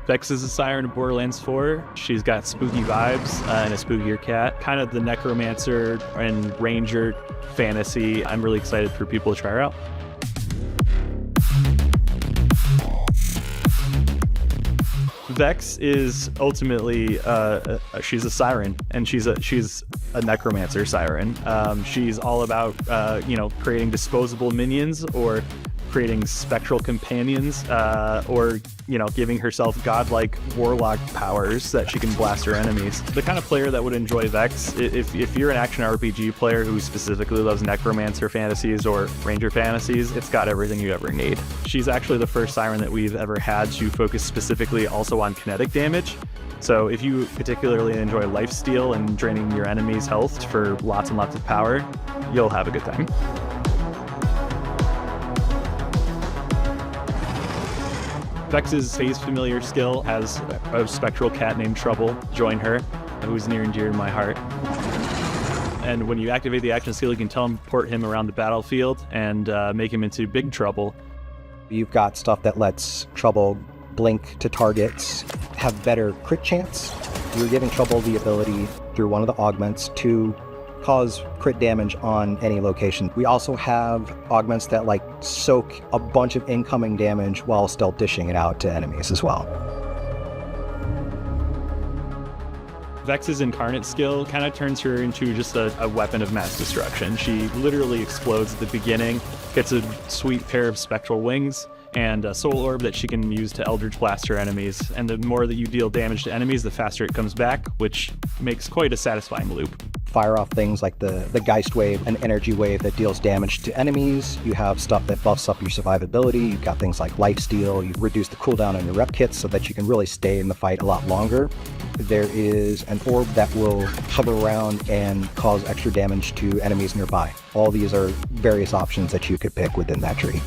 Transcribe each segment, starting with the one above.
Vex is a siren in Borderlands 4. She's got spooky vibes and a spookier cat. Kind of the necromancer and ranger fantasy. I'm really excited for people to try her out. Vex is ultimately she's a siren, and she's a necromancer siren. She's all about creating disposable minions, or creating spectral companions, or giving herself godlike warlock powers that she can blast her enemies. The kind of player that would enjoy Vex, if you're an action RPG player who specifically loves necromancer fantasies or ranger fantasies, it's got everything you ever need. She's actually the first siren that we've ever had to focus specifically also on kinetic damage. So if you particularly enjoy lifesteal and draining your enemy's health for lots and lots of power, you'll have a good time. Vex's phase familiar skill has a spectral cat named Trouble join her, who's near and dear to my heart. And when you activate the action skill, you can teleport him around the battlefield and make him into Big Trouble. You've got stuff that lets Trouble blink to targets, have better crit chance. You're giving Trouble the ability through one of the augments to cause crit damage on any location. We also have augments that soak a bunch of incoming damage while still dishing it out to enemies as well. Vex's incarnate skill kind of turns her into just a weapon of mass destruction. She literally explodes at the beginning, gets a sweet pair of spectral wings, and a soul orb that she can use to Eldritch Blast her enemies. And the more that you deal damage to enemies, the faster it comes back, which makes quite a satisfying loop. Fire off things like the Geist Wave, an energy wave that deals damage to enemies. You have stuff that buffs up your survivability. You've got things like lifesteal. You reduce the cooldown on your rep kits so that you can really stay in the fight a lot longer. There is an orb that will hover around and cause extra damage to enemies nearby. All these are various options that you could pick within that tree.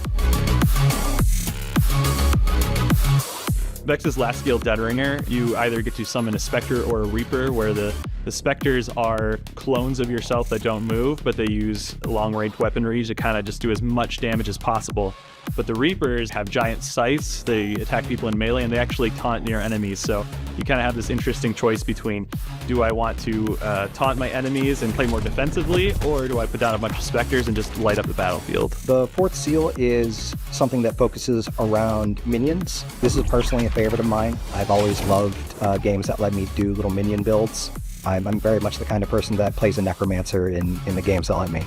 Vex's last skill, Dead Ringer, you either get to summon a Spectre or a Reaper, where the Spectres are clones of yourself that don't move, but they use long-range weaponry to kind of just do as much damage as possible. But the Reapers have giant scythes, they attack people in melee, and they actually taunt near enemies. So you kind of have this interesting choice between, do I want to taunt my enemies and play more defensively, or do I put down a bunch of Spectres and just light up the battlefield? The fourth seal is something that focuses around minions. This is personally a favorite of mine. I've always loved games that let me do little minion builds. I'm very much the kind of person that plays a necromancer in the games that let me.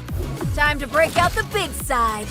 Time to break out the big side.